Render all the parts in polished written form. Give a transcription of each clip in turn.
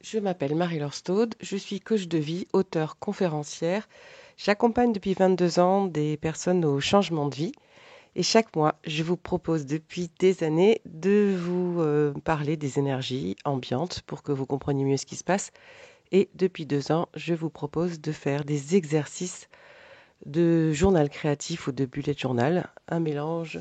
Je m'appelle Marie-Laure Staude, je suis coach de vie, auteure, conférencière. J'accompagne depuis 22 ans des personnes au changement de vie et chaque mois, je vous propose depuis des années de vous parler des énergies ambiantes pour que vous compreniez mieux ce qui se passe. Et depuis 2 ans, je vous propose de faire des exercices de journal créatif ou de bullet journal, un mélange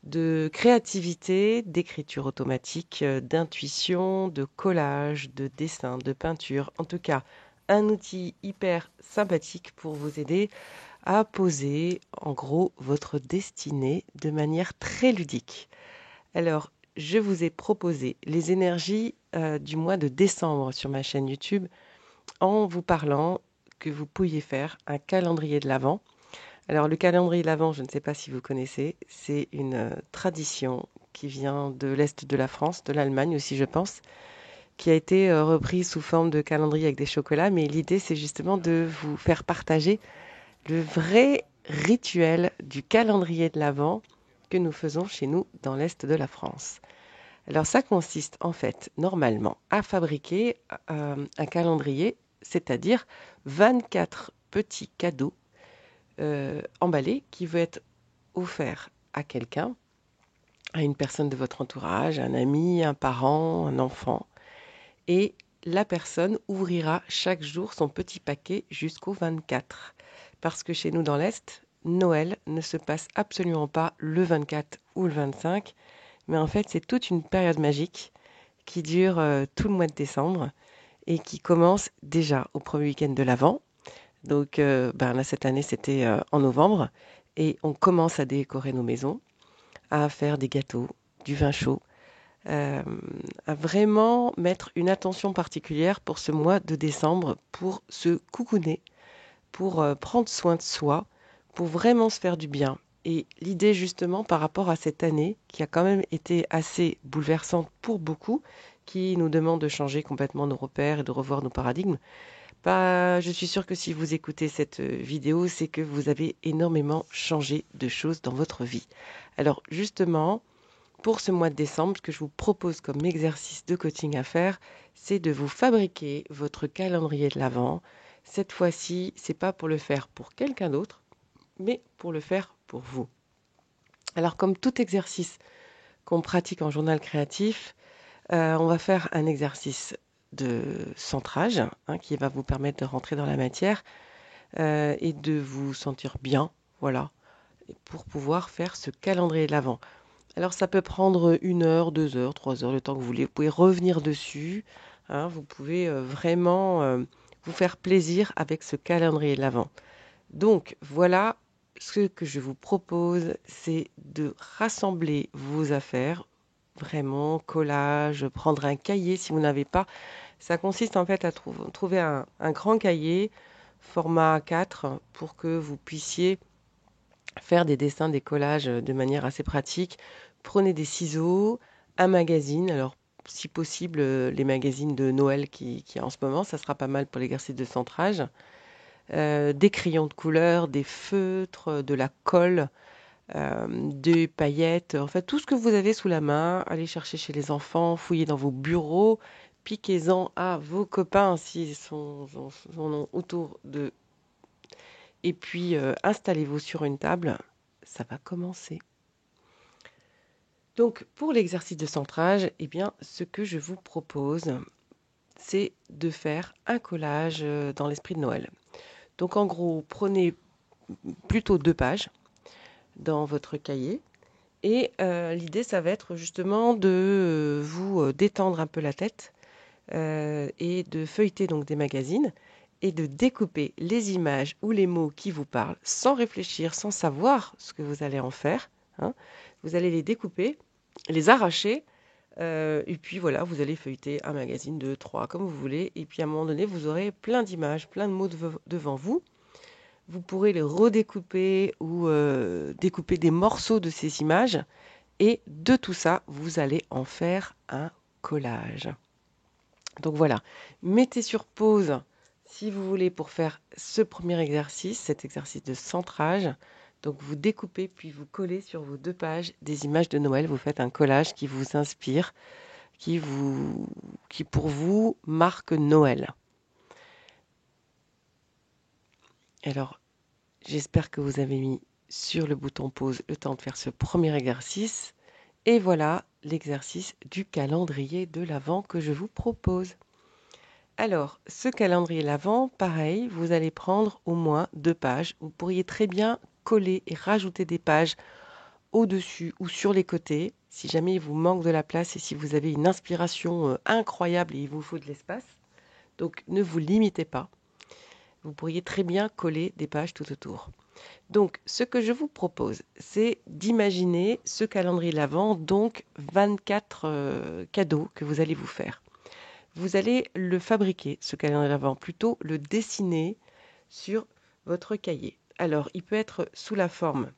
de créativité, d'écriture automatique, d'intuition, de collage, de dessin, de peinture. En tout cas, un outil hyper sympathique pour vous aider à poser en gros votre destinée de manière très ludique. Alors, je vous ai proposé les énergies du mois de décembre sur ma chaîne YouTube en vous parlant que vous pouviez faire un calendrier de l'Avent. Alors le calendrier de l'Avent, je ne sais pas si vous connaissez, c'est une tradition qui vient de l'Est de la France, de l'Allemagne aussi je pense, qui a été reprise sous forme de calendrier avec des chocolats, mais l'idée c'est justement de vous faire partager le vrai rituel du calendrier de l'Avent que nous faisons chez nous dans l'Est de la France. Alors ça consiste en fait normalement à fabriquer un calendrier, c'est-à-dire 24 petits cadeaux emballés qui veut être offert à quelqu'un, à une personne de votre entourage, un ami, un parent, un enfant, et la personne ouvrira chaque jour son petit paquet jusqu'au 24. Parce que chez nous dans l'Est, Noël ne se passe absolument pas le 24 ou le 25, mais en fait c'est toute une période magique qui dure tout le mois de décembre et qui commence déjà au premier week-end de l'Avent. Donc là cette année c'était en novembre et on commence à décorer nos maisons, à faire des gâteaux, du vin chaud, euh, à vraiment mettre une attention particulière pour ce mois de décembre, pour se coucouner, pour prendre soin de soi, pour vraiment se faire du bien. Et l'idée justement par rapport à cette année qui a quand même été assez bouleversante pour beaucoup, qui nous demande de changer complètement nos repères et de revoir nos paradigmes, bah, je suis sûre que si vous écoutez cette vidéo, c'est que vous avez énormément changé de choses dans votre vie. Alors justement, pour ce mois de décembre, ce que je vous propose comme exercice de coaching à faire, c'est de vous fabriquer votre calendrier de l'Avent. Cette fois-ci, c'est pas pour le faire pour quelqu'un d'autre, mais pour le faire pour vous. Alors comme tout exercice qu'on pratique en journal créatif, on va faire un exercice de centrage qui va vous permettre de rentrer dans la matière et de vous sentir bien, voilà, pour pouvoir faire ce calendrier de l'Avent. Alors ça peut prendre 1 heure, 2 heures, 3 heures, le temps que vous voulez. Vous pouvez revenir dessus. Vous pouvez vraiment vous faire plaisir avec ce calendrier de l'Avent. Donc voilà, ce que je vous propose, c'est de rassembler vos affaires, vraiment collage, prendre un cahier si vous n'avez pas. Ça consiste en fait à trouver un grand cahier format A4 pour que vous puissiez faire des dessins, des collages de manière assez pratique. Prenez des ciseaux, un magazine, alors si possible les magazines de Noël qui en ce moment, ça sera pas mal pour l'exercice de centrage. Des crayons de couleur, des feutres, de la colle, des paillettes, en fait tout ce que vous avez sous la main, allez chercher chez les enfants, fouillez dans vos bureaux, piquez-en à vos copains s'ils en ont autour de... Et puis installez-vous sur une table, ça va commencer. Donc pour l'exercice de centrage, eh bien, ce que je vous propose, c'est de faire un collage dans l'esprit de Noël. Donc en gros, prenez plutôt 2 pages dans votre cahier. Et l'idée, ça va être justement de vous détendre un peu la tête et de feuilleter donc des magazines et de découper les images ou les mots qui vous parlent sans réfléchir, sans savoir ce que vous allez en faire. Vous allez les découper, les arracher, et puis voilà, vous allez feuilleter un magazine, 2, 3, comme vous voulez. Et puis à un moment donné, vous aurez plein d'images, plein de mots devant vous. Vous pourrez les redécouper ou découper des morceaux de ces images. Et de tout ça, vous allez en faire un collage. Donc voilà, mettez sur pause si vous voulez pour faire ce premier exercice, cet exercice de centrage. Donc vous découpez puis vous collez sur vos 2 pages des images de Noël. Vous faites un collage qui vous inspire, qui pour vous marque Noël. Alors, j'espère que vous avez mis sur le bouton pause le temps de faire ce premier exercice. Et voilà l'exercice du calendrier de l'Avent que je vous propose. Alors, ce calendrier l'Avent, pareil, vous allez prendre au moins 2 pages. Vous pourriez très bien coller et rajouter des pages au-dessus ou sur les côtés, si jamais il vous manque de la place et si vous avez une inspiration incroyable et il vous faut de l'espace. Donc, ne vous limitez pas. Vous pourriez très bien coller des pages tout autour. Donc, ce que je vous propose, c'est d'imaginer ce calendrier de l'Avent, donc 24 cadeaux que vous allez vous faire. Vous allez le fabriquer, ce calendrier de l'Avent, plutôt le dessiner sur votre cahier. Alors, il peut être sous la forme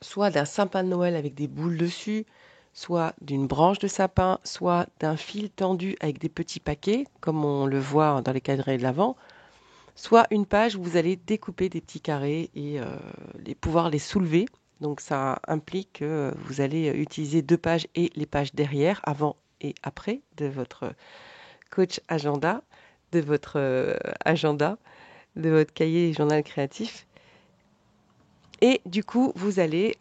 soit d'un sapin de Noël avec des boules dessus, soit d'une branche de sapin, soit d'un fil tendu avec des petits paquets, comme on le voit dans les calendriers de l'Avent, soit une page où vous allez découper des petits carrés et pouvoir les soulever. Donc ça implique que vous allez utiliser 2 pages et les pages derrière, avant et après, de votre coach agenda, de votre agenda, de votre cahier et journal créatif. Et du coup, vous allez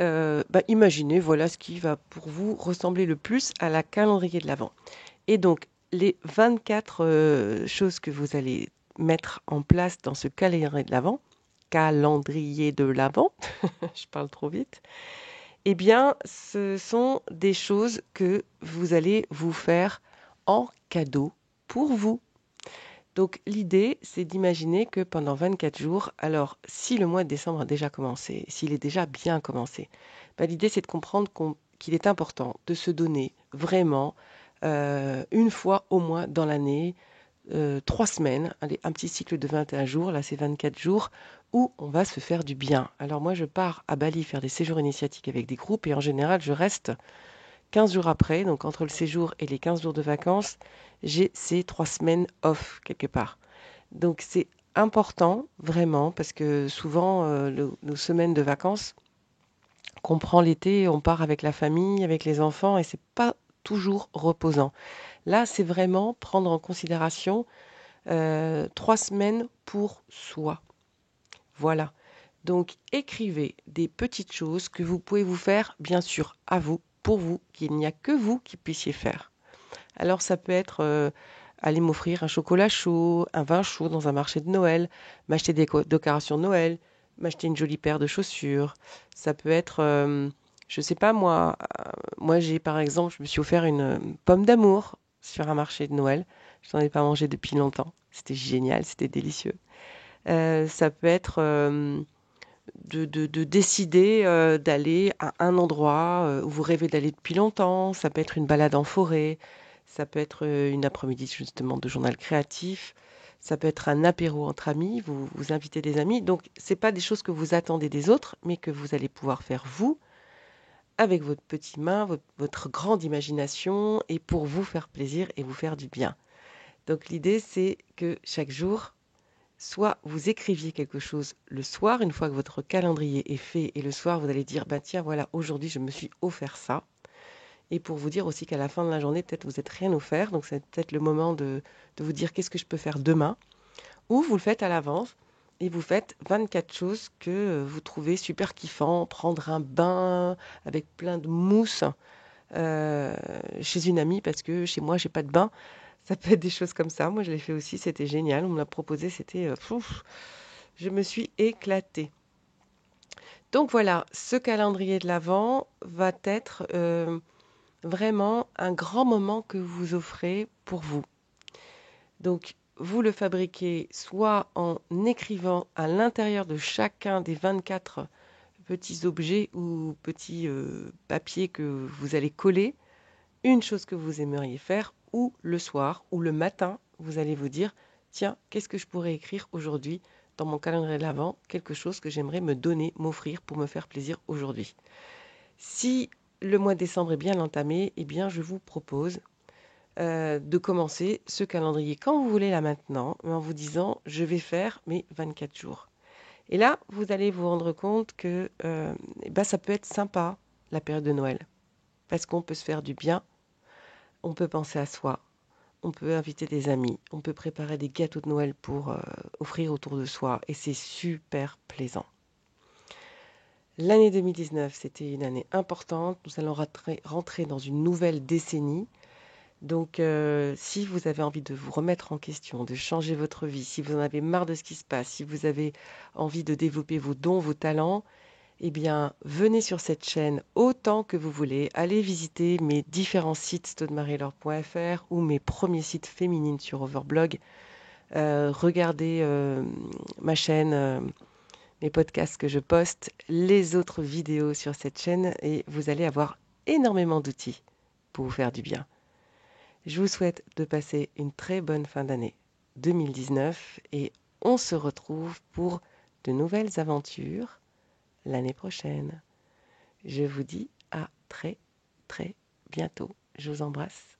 imaginer voilà ce qui va pour vous ressembler le plus à la calendrier de l'Avent. Et donc, les 24 choses que vous allez mettre en place dans ce calendrier de l'Avent, je parle trop vite, eh bien, ce sont des choses que vous allez vous faire en cadeau pour vous. Donc l'idée, c'est d'imaginer que pendant 24 jours, alors si le mois de décembre a déjà commencé, s'il est déjà bien commencé, l'idée c'est de comprendre qu'il est important de se donner vraiment une fois au moins dans l'année, 3 semaines, allez, un petit cycle de 21 jours, là c'est 24 jours, où on va se faire du bien. Alors moi je pars à Bali faire des séjours initiatiques avec des groupes et en général je reste 15 jours après, donc entre le séjour et les 15 jours de vacances, j'ai ces 3 semaines off quelque part. Donc c'est important vraiment parce que souvent nos semaines de vacances qu'on prend l'été, on part avec la famille, avec les enfants et c'est pas toujours reposant. Là, c'est vraiment prendre en considération 3 semaines pour soi. Voilà. Donc écrivez des petites choses que vous pouvez vous faire, bien sûr, à vous, pour vous, qu'il n'y a que vous qui puissiez faire. Alors ça peut être aller m'offrir un chocolat chaud, un vin chaud dans un marché de Noël, m'acheter des décorations de Noël, m'acheter une jolie paire de chaussures. Ça peut être, je sais pas moi, moi j'ai par exemple, je me suis offert une pomme d'amour sur un marché de Noël. Je n'en ai pas mangé depuis longtemps. C'était génial, c'était délicieux. Ça peut être de décider d'aller à un endroit où vous rêvez d'aller depuis longtemps. Ça peut être une balade en forêt. Ça peut être une après-midi justement de journal créatif. Ça peut être un apéro entre amis. Vous invitez des amis. Donc, ce n'est pas des choses que vous attendez des autres, mais que vous allez pouvoir faire vous, avec votre petite main, votre grande imagination, et pour vous faire plaisir et vous faire du bien. Donc, l'idée, c'est que chaque jour, soit vous écriviez quelque chose le soir, une fois que votre calendrier est fait, et le soir, vous allez dire, bah tiens, voilà, aujourd'hui, je me suis offert ça. Et pour vous dire aussi qu'à la fin de la journée, peut-être vous n'êtes rien offert, donc c'est peut-être le moment de vous dire qu'est-ce que je peux faire demain. Ou vous le faites à l'avance et vous faites 24 choses que vous trouvez super kiffant. Prendre un bain avec plein de mousse chez une amie parce que chez moi, j'ai pas de bain. Ça peut être des choses comme ça. Moi, je l'ai fait aussi, c'était génial. On me l'a proposé, c'était... je me suis éclatée. Donc voilà, ce calendrier de l'Avent va être vraiment un grand moment que vous offrez pour vous. Donc, vous le fabriquez soit en écrivant à l'intérieur de chacun des 24 petits objets ou petits papiers que vous allez coller, une chose que vous aimeriez faire, ou le soir ou le matin, vous allez vous dire, tiens, qu'est-ce que je pourrais écrire aujourd'hui dans mon calendrier de l'Avent, quelque chose que j'aimerais me donner, m'offrir pour me faire plaisir aujourd'hui. Si le mois de décembre est bien entamé, eh bien, je vous propose de commencer ce calendrier quand vous voulez là maintenant, en vous disant je vais faire mes 24 jours. Et là, vous allez vous rendre compte que ça peut être sympa la période de Noël, parce qu'on peut se faire du bien On peut penser à soi, on peut inviter des amis, on peut préparer des gâteaux de Noël pour offrir autour de soi et c'est super plaisant. L'année 2019, c'était une année importante. Nous allons rentrer dans une nouvelle décennie. Donc, si vous avez envie de vous remettre en question, de changer votre vie, si vous en avez marre de ce qui se passe, si vous avez envie de développer vos dons, vos talents, eh bien, venez sur cette chaîne autant que vous voulez. Allez visiter mes différents sites staudemarylor.fr ou mes premiers sites féminines sur Overblog. Regardez ma chaîne, mes podcasts que je poste, les autres vidéos sur cette chaîne et vous allez avoir énormément d'outils pour vous faire du bien. Je vous souhaite de passer une très bonne fin d'année 2019 et on se retrouve pour de nouvelles aventures l'année prochaine. Je vous dis à très très bientôt. Je vous embrasse.